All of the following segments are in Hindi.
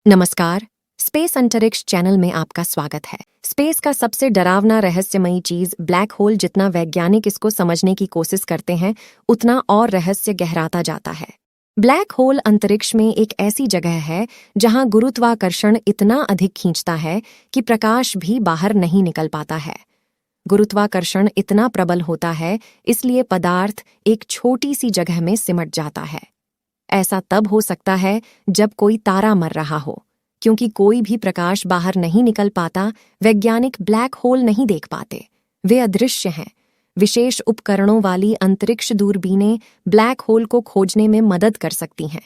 नमस्कार। स्पेस अंतरिक्ष चैनल में आपका स्वागत है। स्पेस का सबसे डरावना रहस्यमयी चीज ब्लैक होल जितना वैज्ञानिक इसको समझने की कोशिश करते हैं उतना और रहस्य गहराता जाता है। ब्लैक होल अंतरिक्ष में एक ऐसी जगह है जहां गुरुत्वाकर्षण इतना अधिक खींचता है कि प्रकाश भी बाहर नहीं निकल पाता है। गुरुत्वाकर्षण इतना प्रबल होता है इसलिए पदार्थ एक छोटी सी जगह में सिमट जाता है। ऐसा तब हो सकता है जब कोई तारा मर रहा हो, क्योंकि कोई भी प्रकाश बाहर नहीं निकल पाता। वैज्ञानिक ब्लैक होल नहीं देख पाते, वे अदृश्य हैं। विशेष उपकरणों वाली अंतरिक्ष दूरबीनें ब्लैक होल को खोजने में मदद कर सकती हैं।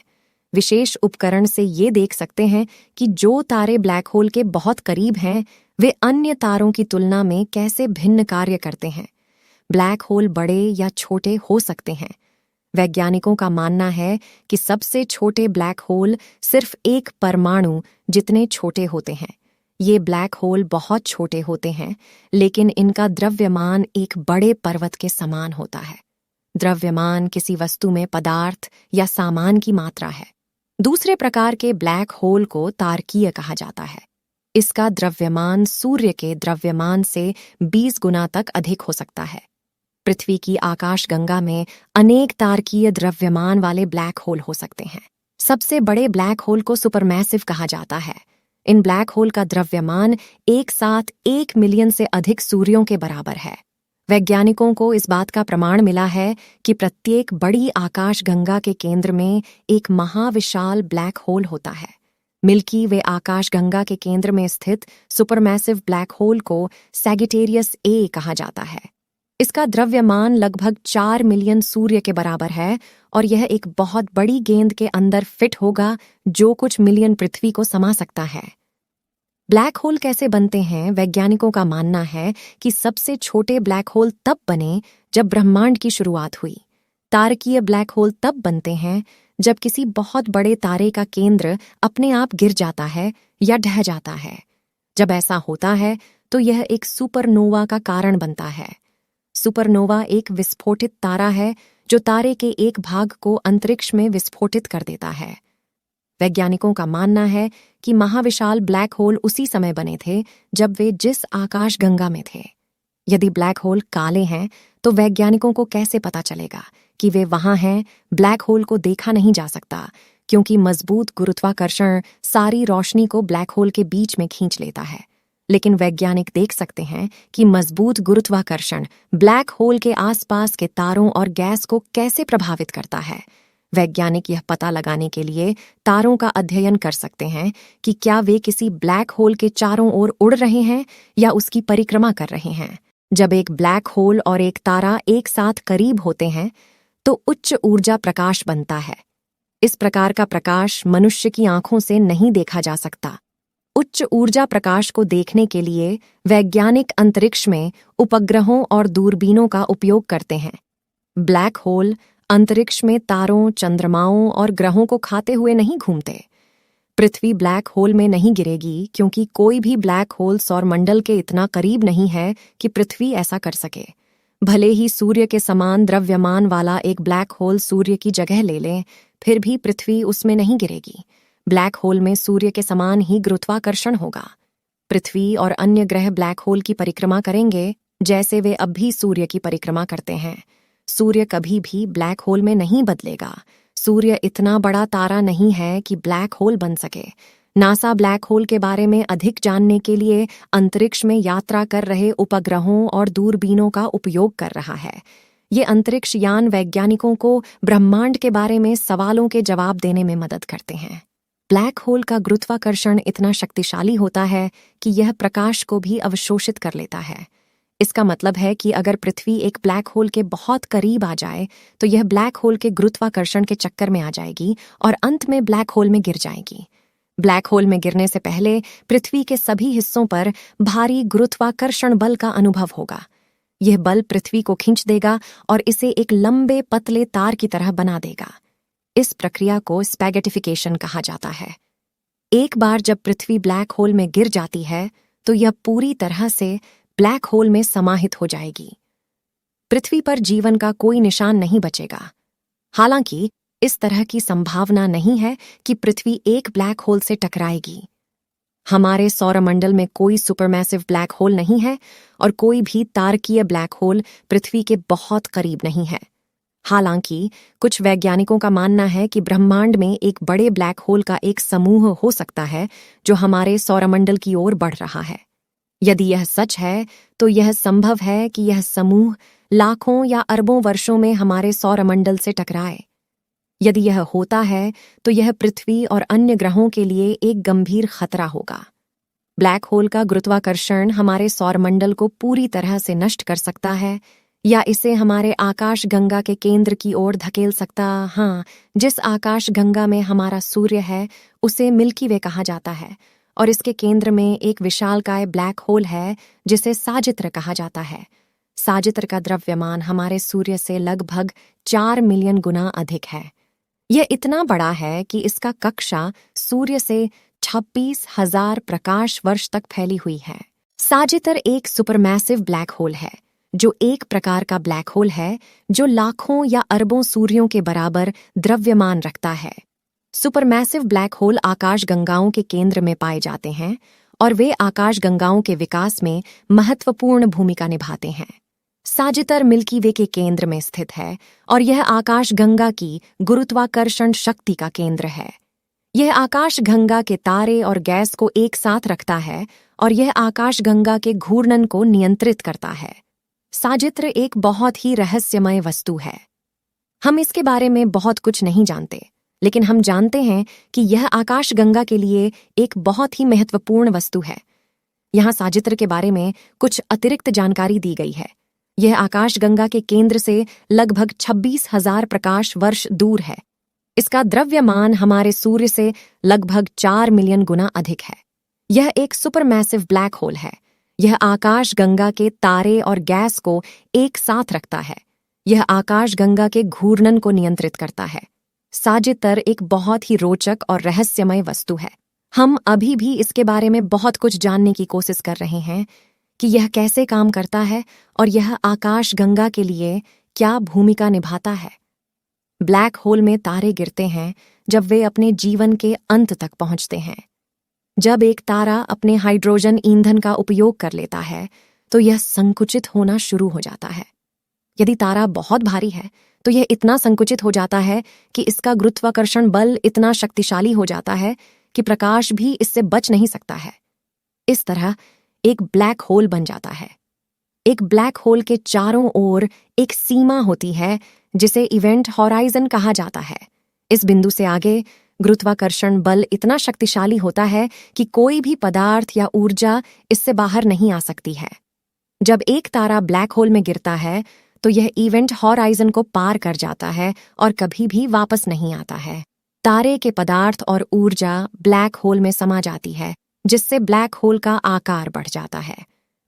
विशेष उपकरण से ये देख सकते हैं कि जो तारे ब्लैक होल के बहुत करीब हैं वे अन्य तारों की तुलना में कैसे भिन्न कार्य करते हैं। ब्लैक होल बड़े या छोटे हो सकते हैं। वैज्ञानिकों का मानना है कि सबसे छोटे ब्लैक होल सिर्फ एक परमाणु जितने छोटे होते हैं। ये ब्लैक होल बहुत छोटे होते हैं, लेकिन इनका द्रव्यमान एक बड़े पर्वत के समान होता है। द्रव्यमान किसी वस्तु में पदार्थ या सामान की मात्रा है। दूसरे प्रकार के ब्लैक होल को तारकीय कहा जाता है। इसका द्रव्यमान सूर्य के द्रव्यमान से 20 गुना तक अधिक हो सकता है। पृथ्वी की आकाशगंगा में अनेक तारकीय द्रव्यमान वाले ब्लैक होल हो सकते हैं। सबसे बड़े ब्लैक होल को सुपरमैसिव कहा जाता है। इन ब्लैक होल का द्रव्यमान एक साथ 1 मिलियन से अधिक सूर्यों के बराबर है। वैज्ञानिकों को इस बात का प्रमाण मिला है कि प्रत्येक बड़ी आकाशगंगा के केंद्र में एक महाविशाल ब्लैक होल होता है। मिल्की वे आकाशगंगा के केंद्र में स्थित सुपरमैसिव ब्लैक होल को सैजिटेरियस ए कहा जाता है। इसका द्रव्यमान लगभग 4 मिलियन सूर्य के बराबर है और यह एक बहुत बड़ी गेंद के अंदर फिट होगा जो कुछ मिलियन पृथ्वी को समा सकता है। ब्लैक होल कैसे बनते हैं? वैज्ञानिकों का मानना है कि सबसे छोटे ब्लैक होल तब बने जब ब्रह्मांड की शुरुआत हुई। तारकीय ब्लैक होल तब बनते हैं जब किसी बहुत बड़े तारे का केंद्र अपने आप गिर जाता है या ढह जाता है। जब ऐसा होता है तो यह एक सुपरनोवा का कारण बनता है। सुपरनोवा एक विस्फोटित तारा है जो तारे के एक भाग को अंतरिक्ष में विस्फोटित कर देता है। वैज्ञानिकों का मानना है कि महाविशाल ब्लैक होल उसी समय बने थे जब वे जिस आकाशगंगा में थे। यदि ब्लैक होल काले हैं तो वैज्ञानिकों को कैसे पता चलेगा कि वे वहां हैं? ब्लैक होल को देखा नहीं जा सकता क्योंकि मजबूत गुरुत्वाकर्षण सारी रोशनी को ब्लैक होल के बीच में खींच लेता है। लेकिन वैज्ञानिक देख सकते हैं कि मजबूत गुरुत्वाकर्षण ब्लैक होल के आसपास के तारों और गैस को कैसे प्रभावित करता है। वैज्ञानिक यह पता लगाने के लिए तारों का अध्ययन कर सकते हैं कि क्या वे किसी ब्लैक होल के चारों ओर उड़ रहे हैं या उसकी परिक्रमा कर रहे हैं। जब एक ब्लैक होल और एक तारा एक साथ करीब होते हैं तो उच्च ऊर्जा प्रकाश बनता है। इस प्रकार का प्रकाश मनुष्य की आंखों से नहीं देखा जा सकता। उच्च ऊर्जा प्रकाश को देखने के लिए वैज्ञानिक अंतरिक्ष में उपग्रहों और दूरबीनों का उपयोग करते हैं। ब्लैक होल अंतरिक्ष में तारों, चंद्रमाओं और ग्रहों को खाते हुए नहीं घूमते। पृथ्वी ब्लैक होल में नहीं गिरेगी क्योंकि कोई भी ब्लैक होल सौरमंडल के इतना करीब नहीं है कि पृथ्वी ऐसा कर सके। भले ही सूर्य के समान द्रव्यमान वाला एक ब्लैक होल सूर्य की जगह ले ले, फिर भी पृथ्वी उसमें नहीं गिरेगी। ब्लैक होल में सूर्य के समान ही गुरुत्वाकर्षण होगा। पृथ्वी और अन्य ग्रह ब्लैक होल की परिक्रमा करेंगे जैसे वे अब भी सूर्य की परिक्रमा करते हैं। सूर्य कभी भी ब्लैक होल में नहीं बदलेगा। सूर्य इतना बड़ा तारा नहीं है कि ब्लैक होल बन सके। नासा ब्लैक होल के बारे में अधिक जानने के लिए अंतरिक्ष में यात्रा कर रहे उपग्रहों और दूरबीनों का उपयोग कर रहा है। ये अंतरिक्ष यान वैज्ञानिकों को ब्रह्मांड के बारे में सवालों के जवाब देने में मदद करते हैं। ब्लैक होल का गुरुत्वाकर्षण इतना शक्तिशाली होता है कि यह प्रकाश को भी अवशोषित कर लेता है। इसका मतलब है कि अगर पृथ्वी एक ब्लैक होल के बहुत करीब आ जाए तो यह ब्लैक होल के गुरुत्वाकर्षण के चक्कर में आ जाएगी और अंत में ब्लैक होल में गिर जाएगी। ब्लैक होल में गिरने से पहले पृथ्वी के सभी हिस्सों पर भारी गुरुत्वाकर्षण बल का अनुभव होगा। यह बल पृथ्वी को खींच देगा और इसे एक लंबे पतले तार की तरह बना देगा। इस प्रक्रिया को स्पैगेटिफिकेशन कहा जाता है। एक बार जब पृथ्वी ब्लैक होल में गिर जाती है तो यह पूरी तरह से ब्लैक होल में समाहित हो जाएगी। पृथ्वी पर जीवन का कोई निशान नहीं बचेगा। हालांकि इस तरह की संभावना नहीं है कि पृथ्वी एक ब्लैक होल से टकराएगी। हमारे सौरमंडल में कोई सुपरमैसिव ब्लैक होल नहीं है और कोई भी तारकीय ब्लैक होल पृथ्वी के बहुत करीब नहीं है। हालांकि कुछ वैज्ञानिकों का मानना है कि ब्रह्मांड में एक बड़े ब्लैक होल का एक समूह हो सकता है जो हमारे सौरमंडल की ओर बढ़ रहा है। यदि यह सच है तो यह संभव है कि यह समूह लाखों या अरबों वर्षों में हमारे सौरमंडल से टकराए। यदि यह होता है तो यह पृथ्वी और अन्य ग्रहों के लिए एक गंभीर खतरा होगा। ब्लैक होल का गुरुत्वाकर्षण हमारे सौरमंडल को पूरी तरह से नष्ट कर सकता है या इसे हमारे आकाश गंगा के केंद्र की ओर धकेल सकता। हाँ, जिस आकाश गंगा में हमारा सूर्य है उसे मिल्की वे कहा जाता है और इसके केंद्र में एक विशालकाय ब्लैक होल है जिसे साजित्र कहा जाता है। साजित्र का द्रव्यमान हमारे सूर्य से लगभग 4 मिलियन गुना अधिक है। यह इतना बड़ा है कि इसका कक्षा सूर्य से 26,000 प्रकाश वर्ष तक फैली हुई है। साजित्र एक सुपरमैसिव ब्लैक होल है जो एक प्रकार का ब्लैक होल है जो लाखों या अरबों सूर्यों के बराबर द्रव्यमान रखता है। सुपरमैसिव ब्लैक होल आकाशगंगाओं के केंद्र में पाए जाते हैं और वे आकाशगंगाओं के विकास में महत्वपूर्ण भूमिका निभाते हैं। साजित्र मिल्की वे के केंद्र में स्थित है और यह आकाशगंगा की गुरुत्वाकर्षण शक्ति का केंद्र है। यह आकाशगंगा के तारे और गैस को एक साथ रखता है और यह आकाशगंगा के घूर्णन को नियंत्रित करता है। साजित्र एक बहुत ही रहस्यमय वस्तु है। हम इसके बारे में बहुत कुछ नहीं जानते, लेकिन हम जानते हैं कि यह आकाशगंगा के लिए एक बहुत ही महत्वपूर्ण वस्तु है। यहाँ साजित्र के बारे में कुछ अतिरिक्त जानकारी दी गई है। यह आकाशगंगा के केंद्र से लगभग 26,000 प्रकाश वर्ष दूर है। इसका द्रव्यमान हमारे सूर्य से लगभग 4 मिलियन गुना अधिक है। यह एक सुपरमैसिव ब्लैक होल है। यह आकाशगंगा के तारे और गैस को एक साथ रखता है। यह आकाशगंगा के घूर्णन को नियंत्रित करता है। साजित्र एक बहुत ही रोचक और रहस्यमय वस्तु है। हम अभी भी इसके बारे में बहुत कुछ जानने की कोशिश कर रहे हैं कि यह कैसे काम करता है और यह आकाशगंगा के लिए क्या भूमिका निभाता है। ब्लैक होल में तारे गिरते हैं जब वे अपने जीवन के अंत तक पहुंचते हैं। जब एक तारा अपने हाइड्रोजन ईंधन का उपयोग कर लेता है तो यह संकुचित होना शुरू हो जाता है। यदि तारा बहुत भारी है तो यह इतना संकुचित हो जाता है कि इसका गुरुत्वाकर्षण बल इतना शक्तिशाली हो जाता है कि प्रकाश भी इससे बच नहीं सकता है। इस तरह एक ब्लैक होल बन जाता है। एक ब्लैक होल के चारों ओर एक सीमा होती है जिसे इवेंट हॉराइजन कहा जाता है। इस बिंदु से आगे गुरुत्वाकर्षण बल इतना शक्तिशाली होता है कि कोई भी पदार्थ या ऊर्जा इससे बाहर नहीं आ सकती है। जब एक तारा ब्लैक होल में गिरता है तो यह इवेंट हॉराइजन को पार कर जाता है और कभी भी वापस नहीं आता है। तारे के पदार्थ और ऊर्जा ब्लैक होल में समा जाती है, जिससे ब्लैक होल का आकार बढ़ जाता है।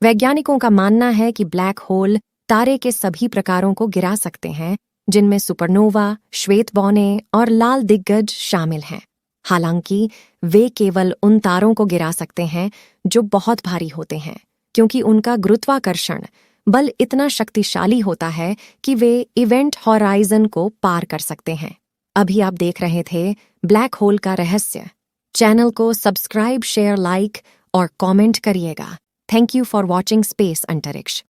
वैज्ञानिकों का मानना है कि ब्लैक होल तारे के सभी प्रकारों को गिरा सकते हैं, जिनमें सुपरनोवा, श्वेत बौने और लाल दिग्गज शामिल हैं। हालांकि वे केवल उन तारों को गिरा सकते हैं जो बहुत भारी होते हैं, क्योंकि उनका गुरुत्वाकर्षण बल इतना शक्तिशाली होता है कि वे इवेंट हॉराइजन को पार कर सकते हैं। अभी आप देख रहे थे ब्लैक होल का रहस्य। चैनल को सब्सक्राइब, शेयर, लाइक और कमेंट करिएगा। Thank you for watching space अंतरिक्ष।